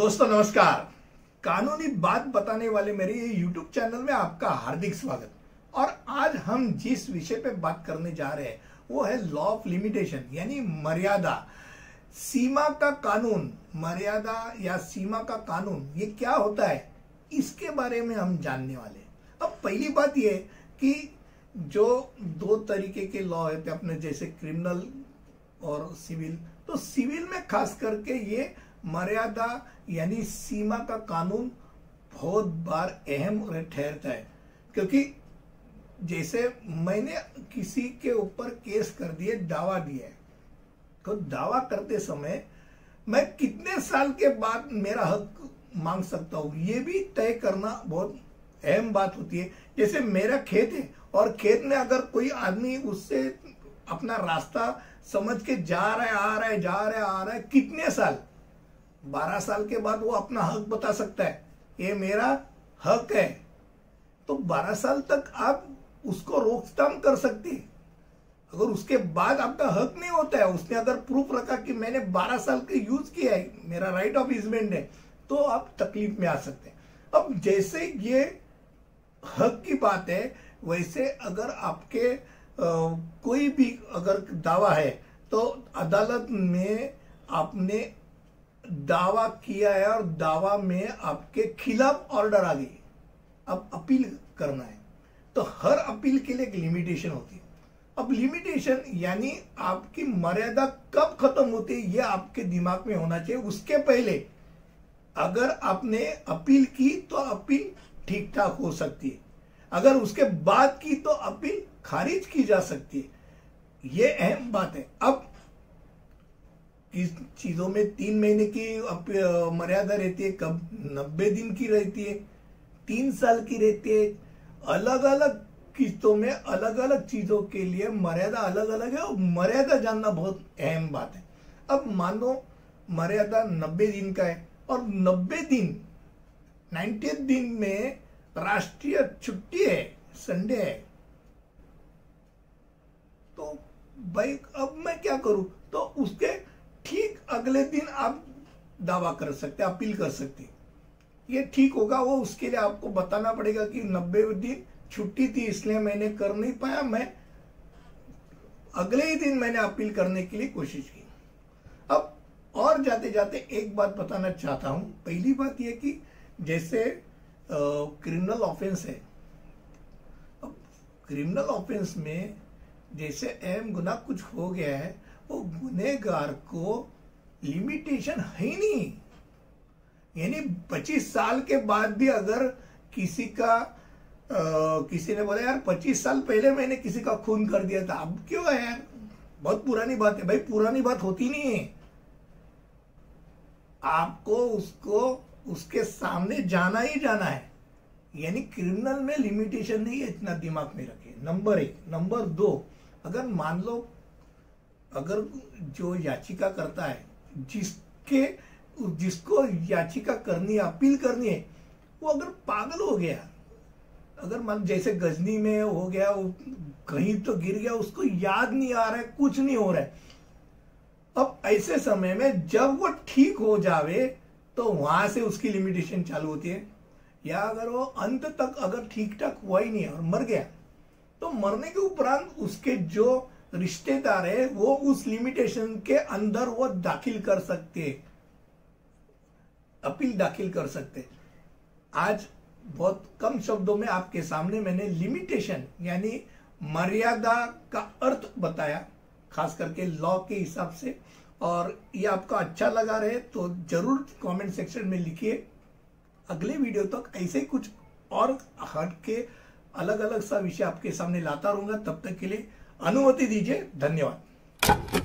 दोस्तों नमस्कार। कानूनी बात बताने वाले मेरे ये यूट्यूब चैनल में आपका हार्दिक स्वागत। और आज हम जिस विषय पे बात करने जा रहे हैं वो है लॉ ऑफ लिमिटेशन, यानी मर्यादा, सीमा का कानून। मर्यादा या सीमा का कानून ये क्या होता है, इसके बारे में हम जानने वाले हैं। अब पहली बात ये कि जो दो तरीके के लॉ होते हैं अपने, जैसे क्रिमिनल और सिविल, तो सिविल में खास करके ये मर्यादा यानी सीमा का कानून बहुत बार अहम ठहरता है। क्योंकि जैसे मैंने किसी के ऊपर केस कर दिए, दावा दिया है, तो दावा करते समय मैं कितने साल के बाद मेरा हक मांग सकता हूं, ये भी तय करना बहुत अहम बात होती है। जैसे मेरा खेत है और खेत में अगर कोई आदमी उससे अपना रास्ता समझ के जा रहा है, आ रहा है, कितने साल, 12 साल के बाद वो अपना हक बता सकता है, ये मेरा हक है। तो 12 साल तक आप उसको रोकथाम कर सकते हैं। अगर उसके बाद आपका हक नहीं होता है, उसने अगर प्रूफ रखा कि मैंने 12 साल के यूज किया है, मेरा राइट ऑफ इजमेंट है, तो आप तकलीफ में आ सकते हैं। अब जैसे ये हक की बात है, वैसे अगर आपके कोई भी अगर दावा है तो अदालत में आपने दावा किया है और दावा में आपके खिलाफ ऑर्डर आ गई, अब अपील करना है, तो हर अपील के लिए एक लिमिटेशन होती है। अब लिमिटेशन यानी आपकी मर्यादा कब खत्म होती है, ये आपके दिमाग में होना चाहिए। उसके पहले अगर आपने अपील की तो अपील ठीक ठाक हो सकती है, अगर उसके बाद की तो अपील खारिज की जा सकती है। ये अहम बात है। अब किस चीजों में 3 महीने की मर्यादा रहती है, कब 90 दिन की रहती है, 3 साल की रहती है। अलग अलग किस्तों में अलग अलग चीजों के लिए मर्यादा अलग अलग है और मर्यादा जानना बहुत अहम बात है। अब मानो मर्यादा 90 दिन का है और 90 दिन 90 दिन में राष्ट्रीय छुट्टी है, संडे है, तो भाई अब मैं क्या करूं, तो उसके ठीक अगले दिन आप दावा कर सकते, अपील कर सकते। ये ठीक होगा, वो उसके लिए आपको बताना पड़ेगा कि 90 दिन छुट्टी थी इसलिए मैंने कर नहीं पाया, मैं अगले ही दिन मैंने अपील करने के लिए कोशिश की। अब और जाते जाते एक बात बताना चाहता हूं। पहली बात यह कि जैसे क्रिमिनल ऑफेंस है, अब क्रिमिनल ऑफेंस में जैसे अहम गुनाह कुछ हो गया है, वो गुनहगार को लिमिटेशन है ही नहीं। यानी 25 साल के बाद भी अगर किसी का किसी ने बोला यार 25 साल पहले मैंने किसी का खून कर दिया था, अब क्यों है यार, बहुत पुरानी बात है। भाई पुरानी बात होती नहीं है, आपको उसको उसके सामने जाना ही जाना है। यानी क्रिमिनल में लिमिटेशन नहीं है, इतना दिमाग में रखिए, नंबर 1। नंबर 2, अगर मान लो अगर जो याचिका करता है, जिसको याचिका करनी है, अपील करनी है, वो अगर पागल हो गया, अगर मान जैसे गजनी में हो गया, वो कहीं तो गिर गया, उसको याद नहीं आ रहा है, कुछ नहीं हो रहा है, अब ऐसे समय में जब वो ठीक हो जावे तो वहां से उसकी लिमिटेशन चालू होती है। या अगर वो अंत तक अगर ठीक ठाक हुआ ही नहीं और मर गया, तो मरने के उपरांत उसके जो रिश्तेदार है वो उस लिमिटेशन के अंदर वो दाखिल कर सकते, अपील दाखिल कर सकते। आज बहुत कम शब्दों में आपके सामने मैंने लिमिटेशन यानी मर्यादा का अर्थ बताया, खास करके लॉ के हिसाब से। और ये आपको अच्छा लगा रहे तो जरूर कमेंट सेक्शन में लिखिए। अगले वीडियो तक ऐसे ही कुछ और हट के अलग अलग सा विषय आपके सामने लाता रहूंगा। तब तक के लिए अनुमति दीजिए, धन्यवाद।